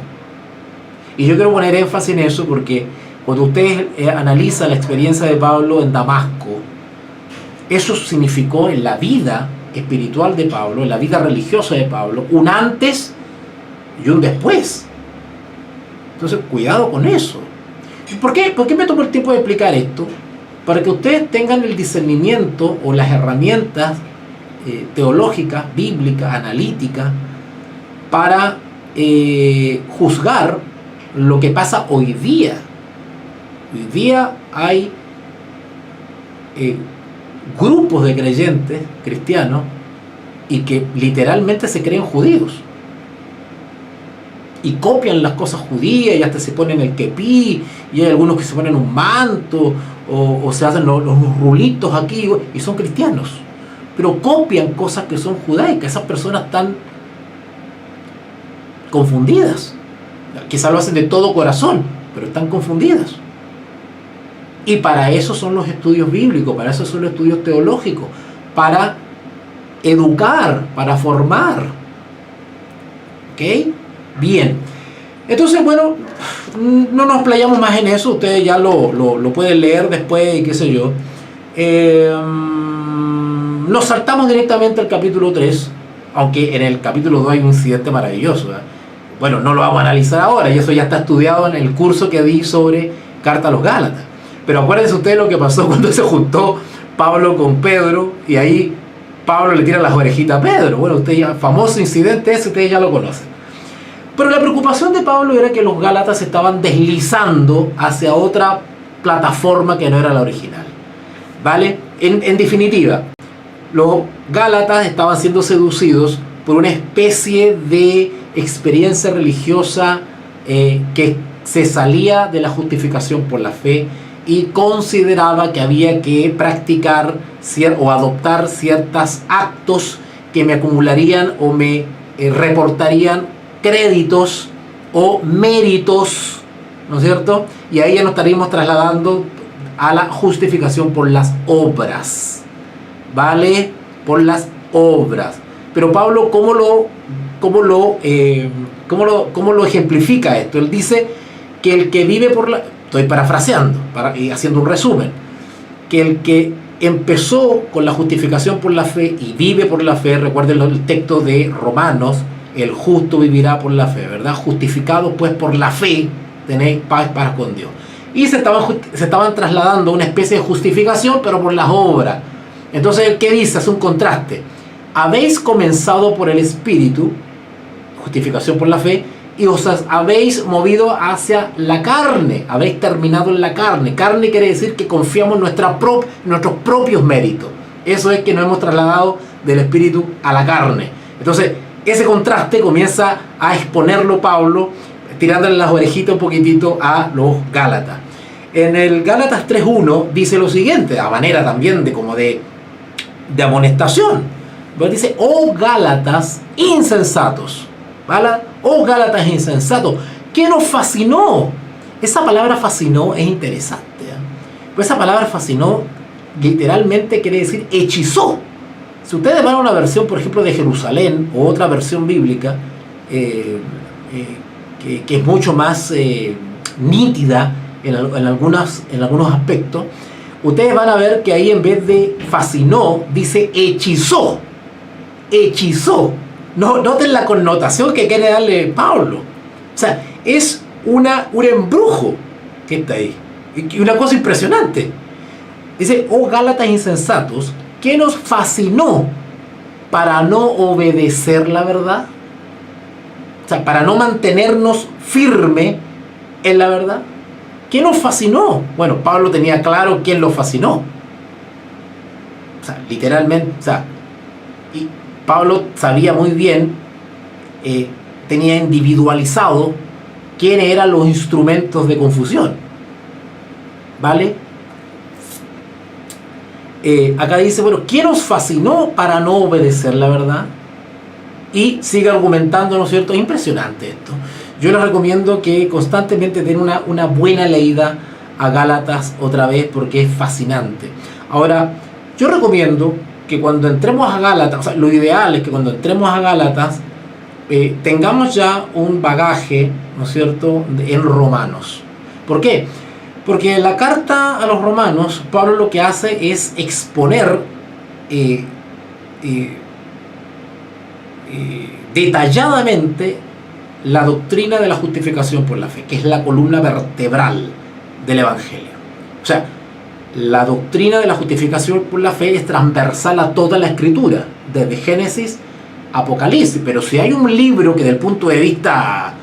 Y yo quiero poner énfasis en eso porque cuando ustedes analizan la experiencia de Pablo en Damasco, eso significó en la vida espiritual de Pablo, en la vida religiosa de Pablo, un antes y un después. Entonces, cuidado con eso. ¿Por qué me tomo el tiempo de explicar esto? Para que ustedes tengan el discernimiento o las herramientas teológicas, bíblicas, analíticas, para juzgar lo que pasa hoy día. Hoy día hay grupos de creyentes cristianos y que literalmente se creen judíos y copian las cosas judías y hasta se ponen el kepí, y hay algunos que se ponen un manto o se hacen los rulitos aquí y son cristianos, pero copian cosas que son judaicas. Esas personas están confundidas, quizás lo hacen de todo corazón, pero están confundidas. Y para eso son los estudios bíblicos, para eso son los estudios teológicos, para educar, para formar. ¿Ok? Bien. Entonces, bueno, no nos explayamos más en eso, ustedes ya lo pueden leer después y qué sé yo. Nos saltamos directamente al capítulo 3, aunque en el capítulo 2 hay un incidente maravilloso, ¿verdad? Bueno, no lo vamos a analizar ahora, y eso ya está estudiado en el curso que di sobre Carta a los Gálatas. Pero acuérdense ustedes lo que pasó cuando se juntó Pablo con Pedro y ahí Pablo le tira las orejitas a Pedro. Bueno, usted ya, famoso incidente ese, ustedes ya lo conocen. Pero la preocupación de Pablo era que los gálatas se estaban deslizando hacia otra plataforma que no era la original. ¿Vale? En definitiva, los gálatas estaban siendo seducidos por una especie de experiencia religiosa que se salía de la justificación por la fe y consideraba que había que practicar o adoptar ciertos actos que me acumularían o me reportarían créditos o méritos, ¿no es cierto? Y ahí ya nos estaríamos trasladando a la justificación por las obras, ¿vale? Por las obras. Pero Pablo, ¿cómo lo ejemplifica esto? Él dice que el que vive por la... Estoy parafraseando y haciendo un resumen. Que el que empezó con la justificación por la fe y vive por la fe, recuerden el texto de Romanos, el justo vivirá por la fe, ¿verdad? Justificado pues por la fe, tenéis paz para con Dios. Y se estaban trasladando a una especie de justificación, pero por las obras. Entonces, ¿qué dice? Hace un contraste. Habéis comenzado por el Espíritu, justificación por la fe, y os habéis movido hacia la carne, habéis terminado en la carne. Carne quiere decir que confiamos en nuestros propios méritos. Eso es que nos hemos trasladado del Espíritu a la carne. Entonces, ese contraste comienza a exponerlo Pablo, tirándole las orejitas un poquitito a los Gálatas. En el Gálatas 3.1 dice lo siguiente, a manera también de amonestación. Dice, oh Gálatas insensatos, ¿vale? Oh Gálatas insensatos, ¿qué nos fascinó? Esa palabra fascinó es interesante, ¿eh? Pues esa palabra fascinó literalmente quiere decir hechizó. Si ustedes van a una versión, por ejemplo, de Jerusalén o otra versión bíblica que es mucho más nítida en algunos aspectos, ustedes van a ver que ahí en vez de fascinó, dice hechizó. Hechizó. No, noten la connotación que quiere darle Pablo. O sea, es un embrujo que está ahí. Y una cosa impresionante. Dice, oh Gálatas insensatos, ¿qué nos fascinó para no obedecer la verdad? O sea, para no mantenernos firme en la verdad. ¿Qué nos fascinó? Bueno, Pablo tenía claro quién lo fascinó. O sea, literalmente, o sea, y Pablo sabía muy bien, tenía individualizado quiénes eran los instrumentos de confusión. ¿Vale? Acá dice, bueno, ¿quién nos fascinó para no obedecer la verdad? Y sigue argumentando, ¿no es cierto? Es impresionante esto. Yo les recomiendo que constantemente den una buena leída a Gálatas otra vez porque es fascinante. Ahora, yo recomiendo que cuando entremos a Gálatas, o sea, lo ideal es que cuando entremos a Gálatas tengamos ya un bagaje, ¿no es cierto?, en Romanos. ¿Por qué? Porque en la carta a los romanos, Pablo lo que hace es exponer detalladamente la doctrina de la justificación por la fe, que es la columna vertebral del Evangelio. O sea, la doctrina de la justificación por la fe es transversal a toda la Escritura, desde Génesis a Apocalipsis. Pero si hay un libro que, desde el punto de vista,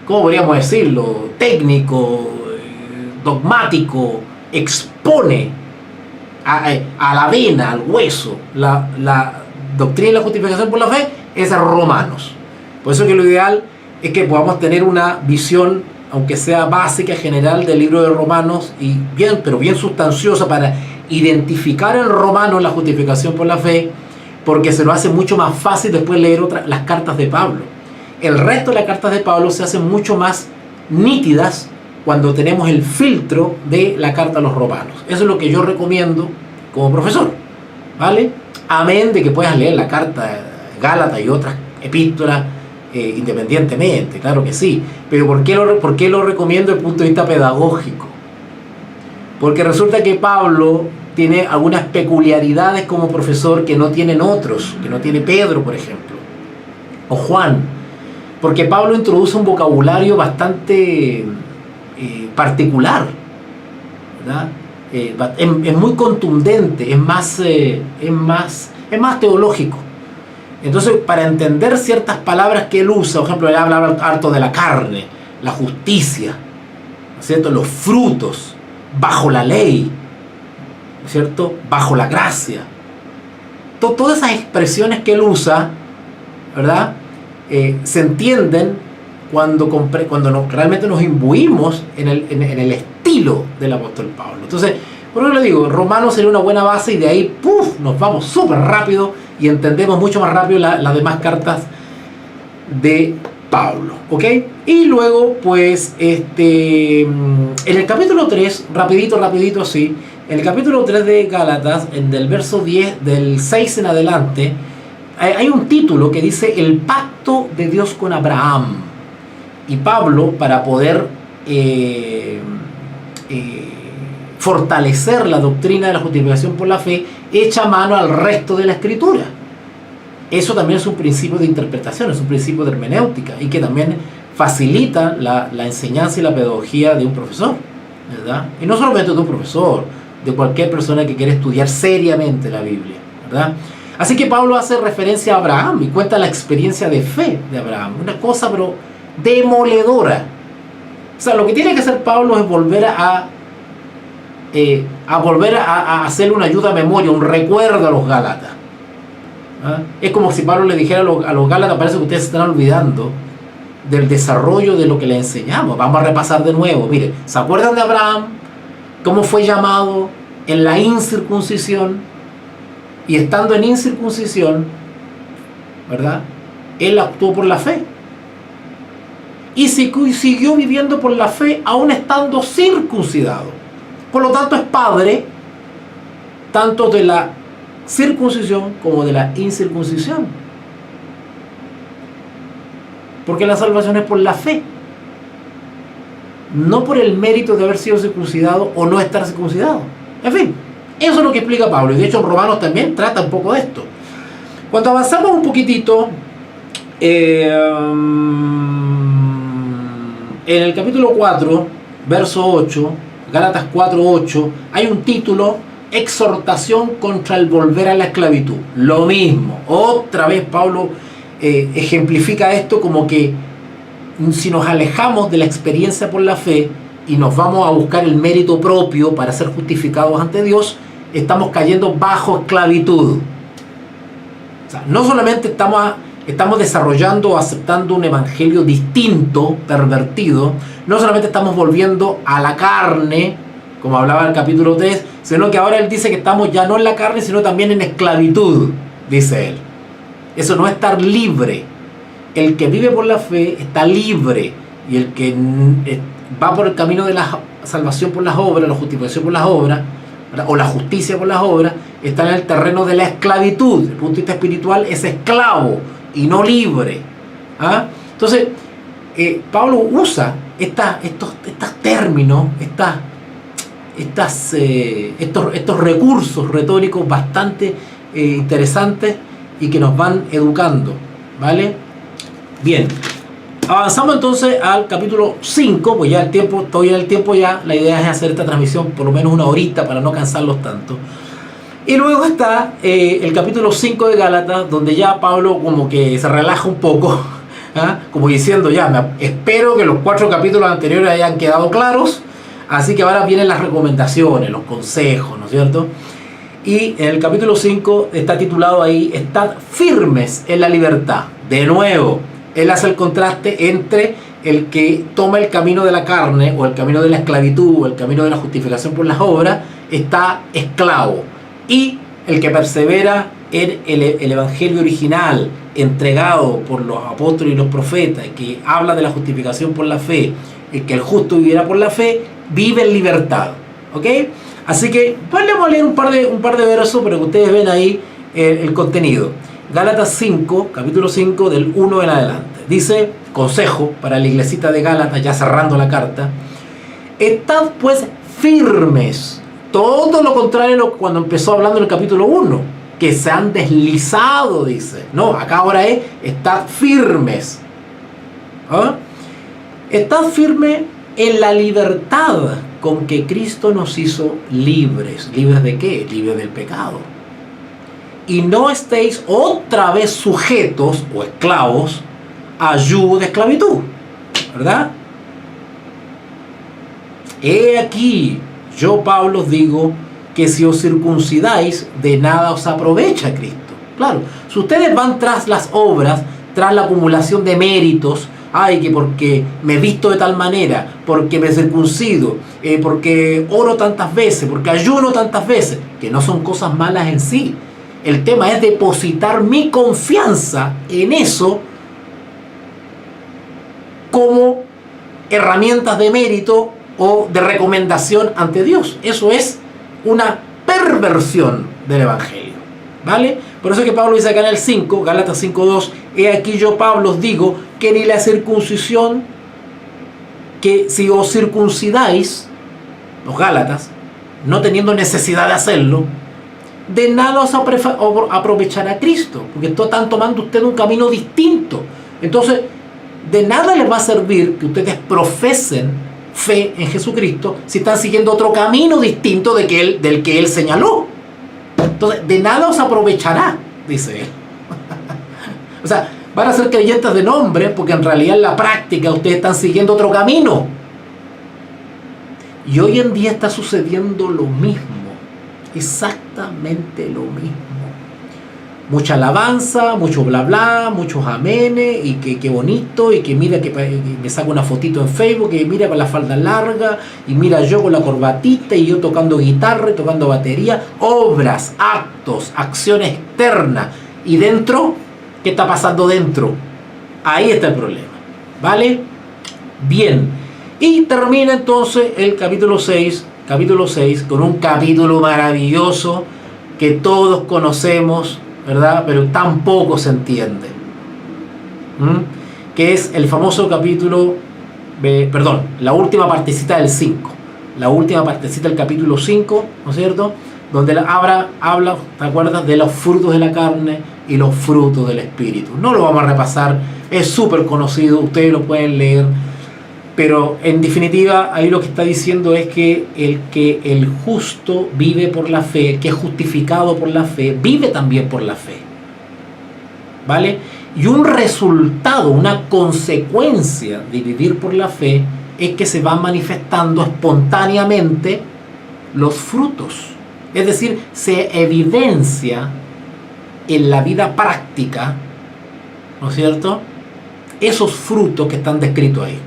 ¿cómo podríamos decirlo?, técnico, dogmático, expone a la vena, al hueso, la doctrina de la justificación por la fe, es a Romanos. Por eso que lo ideal es que podamos tener una visión, aunque sea básica, general del libro de Romanos, y pero bien sustanciosa para identificar en Romanos la justificación por la fe, porque se nos hace mucho más fácil después leer las cartas de Pablo. El resto de las cartas de Pablo se hacen mucho más nítidas cuando tenemos el filtro de la carta a los romanos. Eso es lo que yo recomiendo como profesor, ¿vale? Amén de que puedas leer la carta de Gálatas y otras epístolas independientemente, claro que sí. Pero ¿por qué lo recomiendo desde el punto de vista pedagógico? Porque resulta que Pablo tiene algunas peculiaridades como profesor que no tienen otros, que no tiene Pedro, por ejemplo, o Juan. Porque Pablo introduce un vocabulario bastante particular, ¿verdad? es muy contundente, es más teológico. Entonces, para entender ciertas palabras que él usa, por ejemplo, él habla harto de la carne, la justicia, ¿no es cierto?, los frutos, bajo la ley, ¿no es cierto?, bajo la gracia. Todas esas expresiones que él usa, ¿verdad?, se entienden cuando realmente nos imbuimos en el estilo del apóstol Pablo. Entonces, por eso le digo, Romanos sería una buena base y de ahí nos vamos súper rápido y entendemos mucho más rápido las demás cartas de Pablo, ¿ok? Y luego, pues, en el capítulo 3, rapidito así, en el capítulo 3 de Gálatas, del verso 10, del 6 en adelante, hay un título que dice el pacto de Dios con Abraham. Y Pablo, para poder fortalecer la doctrina de la justificación por la fe, echa mano al resto de la escritura. Eso también es un principio de interpretación, es un principio de hermenéutica y que también facilita la enseñanza y la pedagogía de un profesor, ¿verdad? Y no solamente de un profesor, de cualquier persona que quiera estudiar seriamente la Biblia, ¿verdad? Así que Pablo hace referencia a Abraham y cuenta la experiencia de fe de Abraham, una cosa pero demoledora. O sea, lo que tiene que hacer Pablo es volver a hacerle una ayuda a memoria, un recuerdo a los Gálatas. ¿Ah? Es como si Pablo le dijera a los Gálatas: parece que ustedes se están olvidando del desarrollo de lo que les enseñamos. Vamos a repasar de nuevo. Mire, ¿se acuerdan de Abraham? ¿Cómo fue llamado en la incircuncisión? Y estando en incircuncisión, ¿verdad?, él actuó por la fe. Y siguió viviendo por la fe aún estando circuncidado. Por lo tanto, es padre tanto de la circuncisión como de la incircuncisión. Porque la salvación es por la fe, no por el mérito de haber sido circuncidado o no estar circuncidado. En fin, eso es lo que explica Pablo. Y de hecho en Romanos también trata un poco de esto. Cuando avanzamos un poquitito, en el capítulo 4, verso 8, Gálatas 4:8, hay un título: exhortación contra el volver a la esclavitud. Lo mismo, otra vez Pablo ejemplifica esto como que si nos alejamos de la experiencia por la fe y nos vamos a buscar el mérito propio para ser justificados ante Dios, estamos cayendo bajo esclavitud. O sea, no solamente estamos desarrollando o aceptando un evangelio distinto, pervertido, no solamente estamos volviendo a la carne, como hablaba el capítulo 3, sino que ahora él dice que estamos ya no en la carne, sino también en esclavitud, dice él. Eso no es estar libre. El que vive por la fe está libre, y el que va por el camino de la salvación por las obras, la justificación por las obras, ¿verdad?, o la justicia por las obras, está en el terreno de la esclavitud. Desde el punto de vista espiritual es esclavo y no libre. ¿Ah? Entonces, Pablo usa estos términos, estos recursos retóricos bastante interesantes y que nos van educando, ¿vale? Bien, avanzamos entonces al capítulo 5, pues ya todavía el tiempo ya, la idea es hacer esta transmisión por lo menos una horita para no cansarlos tanto. Y luego está el capítulo 5 de Gálatas, donde ya Pablo como que se relaja un poco, ¿ah?, como diciendo: ya, espero que los 4 capítulos anteriores hayan quedado claros, así que ahora vienen las recomendaciones, los consejos, ¿no es cierto? Y en el capítulo 5 está titulado ahí: estad firmes en la libertad. De nuevo, él hace el contraste entre el que toma el camino de la carne, o el camino de la esclavitud, o el camino de la justificación por las obras, está esclavo. Y el que persevera en el evangelio original, entregado por los apóstoles y los profetas, que habla de la justificación por la fe, el que el justo vivirá por la fe, vive en libertad. ¿Ok? Así que pues le vamos a leer un par de versos para que ustedes vean ahí el contenido. Gálatas 5, capítulo 5, del 1 en adelante. Dice, consejo para la iglesita de Gálatas, ya cerrando la carta: estad pues firmes. Todo lo contrario cuando empezó hablando en el capítulo 1, que se han deslizado, dice. No, acá ahora es: estad firmes. ¿Ah? Estad firme en la libertad con que Cristo nos hizo libres. ¿Libres de qué? Libres del pecado. Y no estéis otra vez sujetos o esclavos a yugo de esclavitud. ¿Verdad? He aquí, yo Pablo os digo que si os circuncidáis, de nada os aprovecha Cristo. Claro, si ustedes van tras las obras, tras la acumulación de méritos, ay, que porque me visto de tal manera, porque me circuncido, porque oro tantas veces, porque ayuno tantas veces, que no son cosas malas en sí. El tema es depositar mi confianza en eso como herramientas de mérito o de recomendación ante Dios. Eso es una perversión del Evangelio, ¿vale? Por eso que Pablo dice acá en el 5, Gálatas 5:2, he aquí yo, Pablo, os digo que ni la circuncisión, que si os circuncidáis, los Gálatas, no teniendo necesidad de hacerlo, de nada os aprovechará Cristo, porque están tomando ustedes un camino distinto. Entonces, de nada les va a servir que ustedes profesen fe en Jesucristo si están siguiendo otro camino distinto del que Él señaló. Entonces, de nada os aprovechará, dice Él. O sea, van a ser creyentes de nombre, porque en realidad en la práctica ustedes están siguiendo otro camino. Y hoy en día está sucediendo lo mismo. Exactamente lo mismo. Mucha alabanza, mucho bla bla, muchos amenes, y que bonito, y que mira que me saco una fotito en Facebook, y mira con la falda larga, y mira yo con la corbatita, y yo tocando guitarra y tocando batería, obras, actos, acciones externas. Y dentro, ¿qué está pasando dentro? Ahí está el problema, ¿vale? Bien, y termina entonces el capítulo 6 con un capítulo maravilloso que todos conocemos, ¿verdad? Pero tampoco se entiende. Que es el famoso capítulo, la última partecita del 5. La última partecita del capítulo 5, ¿no es cierto? Donde habla, ¿te acuerdas? De los frutos de la carne y los frutos del espíritu. No lo vamos a repasar, es súper conocido, ustedes lo pueden leer. Pero en definitiva, ahí lo que está diciendo es que el justo vive por la fe, el que es justificado por la fe, vive también por la fe. ¿Vale? Y un resultado, una consecuencia de vivir por la fe es que se van manifestando espontáneamente los frutos. Es decir, se evidencia en la vida práctica, ¿no es cierto?, esos frutos que están descritos ahí.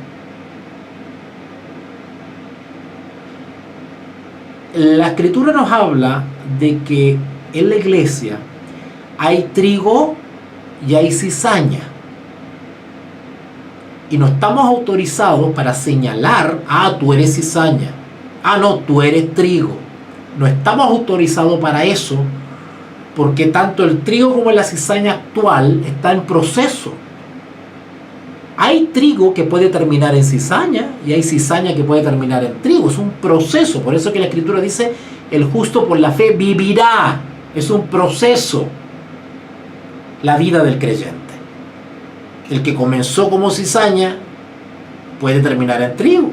La Escritura nos habla de que en la iglesia hay trigo y hay cizaña. Y no estamos autorizados para señalar, tú eres cizaña, no, tú eres trigo. No estamos autorizados para eso, porque tanto el trigo como la cizaña actual está en proceso. Hay trigo que puede terminar en cizaña y hay cizaña que puede terminar en trigo. Es un proceso. Por eso que la Escritura dice, el justo por la fe vivirá. Es un proceso la vida del creyente. El que comenzó como cizaña puede terminar en trigo.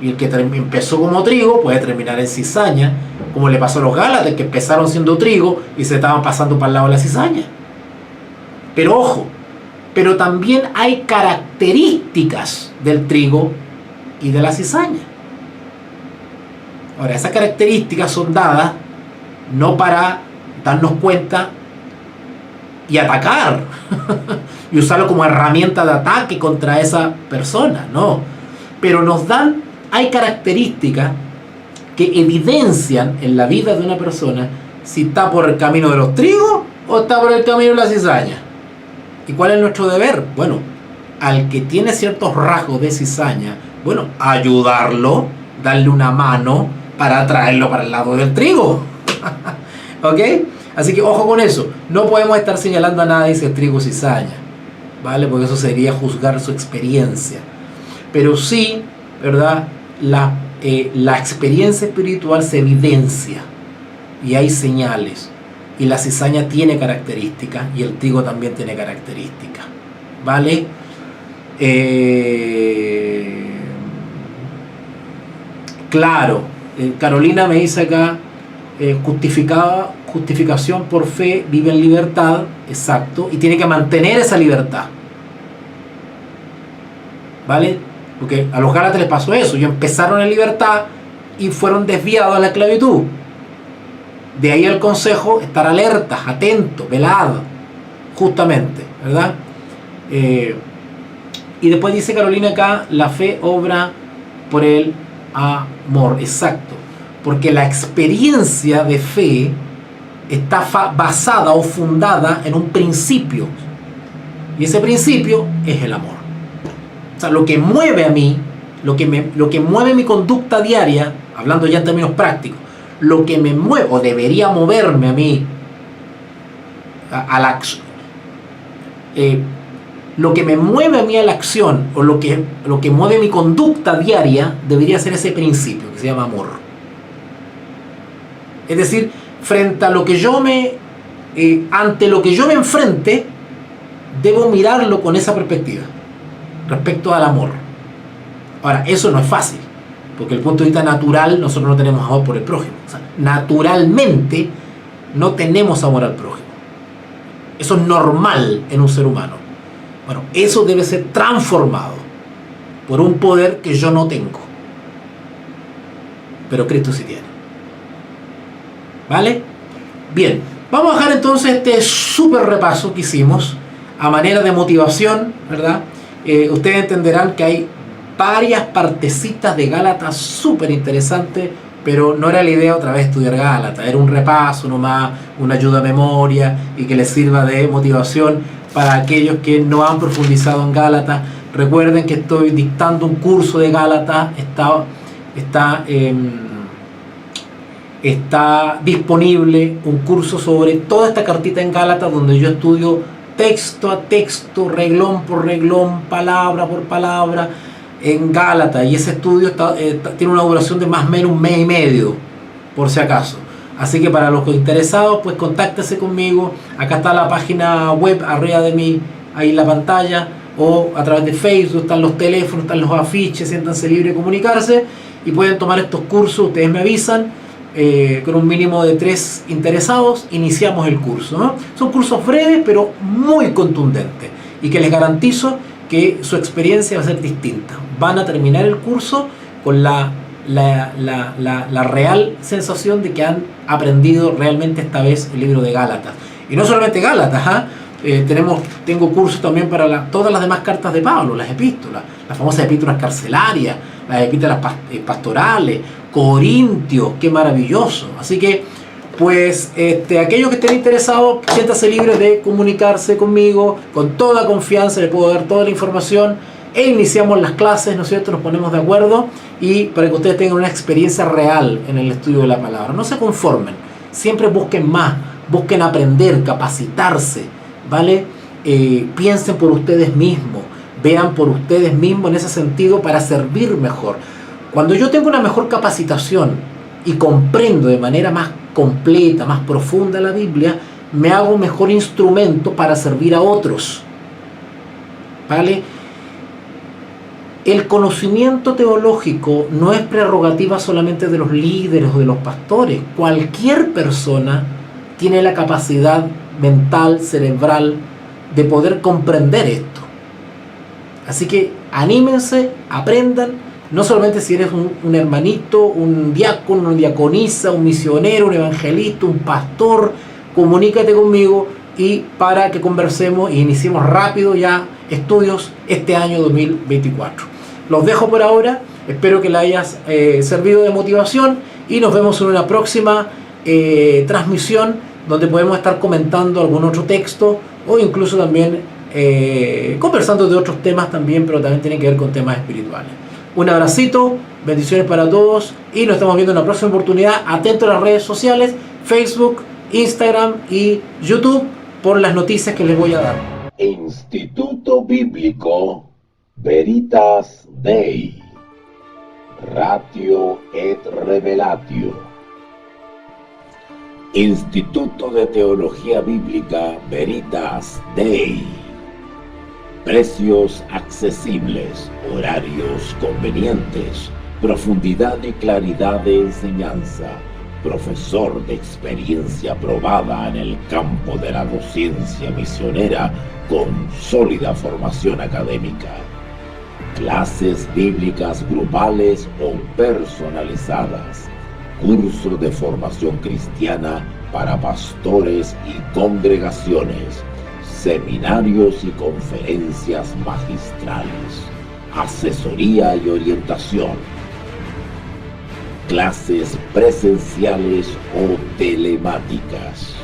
Y el que empezó como trigo puede terminar en cizaña, como le pasó a los Gálatas, que empezaron siendo trigo y se estaban pasando para el lado de la cizaña. Pero ojo, pero también hay características del trigo y de la cizaña. Ahora, esas características son dadas no para darnos cuenta y atacar y usarlo como herramienta de ataque contra esa persona, no. Pero hay características que evidencian en la vida de una persona si está por el camino de los trigos o está por el camino de la cizaña. ¿Y cuál es nuestro deber? Bueno, al que tiene ciertos rasgos de cizaña, bueno, ayudarlo, darle una mano para traerlo para el lado del trigo. ¿Ok? Así que ojo con eso. No podemos estar señalando a nadie si es trigo o cizaña, ¿vale? Porque eso sería juzgar su experiencia. Pero sí, ¿verdad? La experiencia espiritual se evidencia y hay señales. Y la cizaña tiene características y el trigo también tiene características, ¿vale? Claro, Carolina me dice acá, justificación por fe, vive en libertad, exacto, y tiene que mantener esa libertad. ¿Vale? Porque a los Gálatas les pasó eso, ellos empezaron en libertad y fueron desviados a la esclavitud. De ahí el consejo, estar alertas, atentos, velados, justamente, ¿verdad? Y después dice Carolina acá, la fe obra por el amor, exacto, porque la experiencia de fe está basada o fundada en un principio, y ese principio es el amor. O sea, lo que mueve a mí, lo que mueve mi conducta diaria, hablando ya en términos prácticos, lo que me mueve, o debería moverme a mí, a la acción, lo que me mueve a mí a la acción, o lo que mueve mi conducta diaria, debería ser ese principio que se llama amor. Es decir, frente a lo que ante lo que yo me enfrente, debo mirarlo con esa perspectiva, respecto al amor. Ahora, eso no es fácil, porque desde el punto de vista natural, nosotros no tenemos amor por el prójimo. O sea, naturalmente, no tenemos amor al prójimo. Eso es normal en un ser humano. Bueno, eso debe ser transformado por un poder que yo no tengo, pero Cristo sí tiene. ¿Vale? Bien, vamos a dejar entonces este súper repaso que hicimos a manera de motivación, ¿verdad? Ustedes entenderán que hay varias partecitas de Gálatas súper interesantes, pero no era la idea otra vez estudiar Gálatas, era un repaso nomás, una ayuda a memoria y que les sirva de motivación para aquellos que no han profundizado en Gálatas. Recuerden que estoy dictando un curso de Gálatas, está disponible un curso sobre toda esta cartita en Gálatas, donde yo estudio texto a texto, reglón por reglón, palabra por palabra en Gálatas, y ese estudio tiene una duración de más o menos un mes y medio, por si acaso. Así que para los interesados, pues contáctese conmigo. Acá está la página web arriba de mí, ahí en la pantalla, o a través de Facebook, están los teléfonos, están los afiches, siéntanse libres de comunicarse y pueden tomar estos cursos. Ustedes me avisan, con un mínimo de 3 interesados, iniciamos el curso, ¿no? Son cursos breves, pero muy contundentes, y que les garantizo que su experiencia va a ser distinta. Van a terminar el curso con la real sensación de que han aprendido realmente esta vez el libro de Gálatas. Y no solamente Gálatas, tengo cursos también para todas las demás cartas de Pablo, las epístolas, las famosas epístolas carcelarias, las epístolas pastorales, Corintios, qué maravilloso. Así que, pues, aquellos que estén interesados, siéntanse libres de comunicarse conmigo, con toda confianza, les puedo dar toda la información, e iniciamos las clases, ¿no es cierto? Nos ponemos de acuerdo, y para que ustedes tengan una experiencia real en el estudio de la palabra. No se conformen, siempre busquen más, busquen aprender, capacitarse, ¿vale? Piensen por ustedes mismos, vean por ustedes mismos en ese sentido para servir mejor. Cuando yo tengo una mejor capacitación y comprendo de manera más completa, más profunda la Biblia, me hago un mejor instrumento para servir a otros, ¿vale? El conocimiento teológico no es prerrogativa solamente de los líderes o de los pastores. Cualquier persona tiene la capacidad mental, cerebral, de poder comprender esto. Así que anímense, aprendan, no solamente si eres un hermanito, un diácono, una diaconisa, un misionero, un evangelista, un pastor, comunícate conmigo y para que conversemos e iniciemos rápido ya estudios este año 2024. Los dejo por ahora, espero que les hayas servido de motivación y nos vemos en una próxima transmisión donde podemos estar comentando algún otro texto o incluso también conversando de otros temas también, pero también tienen que ver con temas espirituales. Un abracito, bendiciones para todos y nos estamos viendo en la próxima oportunidad. Atento a las redes sociales, Facebook, Instagram y YouTube por las noticias que les voy a dar. Instituto Bíblico Veritas Dei, Ratio et Revelatio. Instituto de Teología Bíblica Veritas Dei. Precios accesibles, horarios convenientes, profundidad y claridad de enseñanza, profesor de experiencia probada en el campo de la docencia misionera con sólida formación académica. Clases bíblicas grupales o personalizadas, curso de formación cristiana para pastores y congregaciones, seminarios y conferencias magistrales, asesoría y orientación, clases presenciales o telemáticas.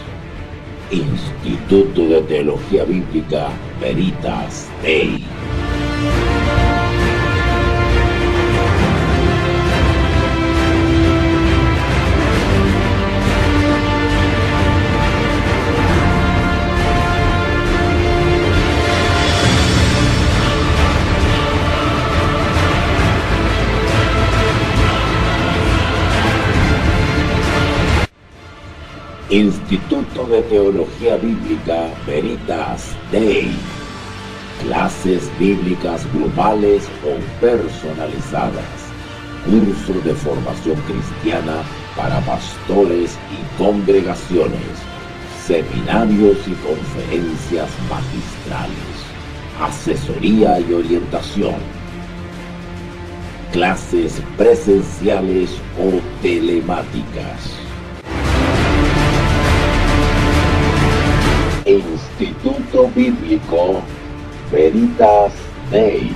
Instituto de Teología Bíblica Veritas Dei. Instituto de Teología Bíblica Veritas Dei. Clases bíblicas grupales o personalizadas. Curso de formación cristiana para pastores y congregaciones. Seminarios y conferencias magistrales. Asesoría y orientación. Clases presenciales o telemáticas. Instituto Bíblico Veritas Dei.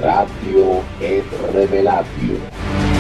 Ratio et Revelatio.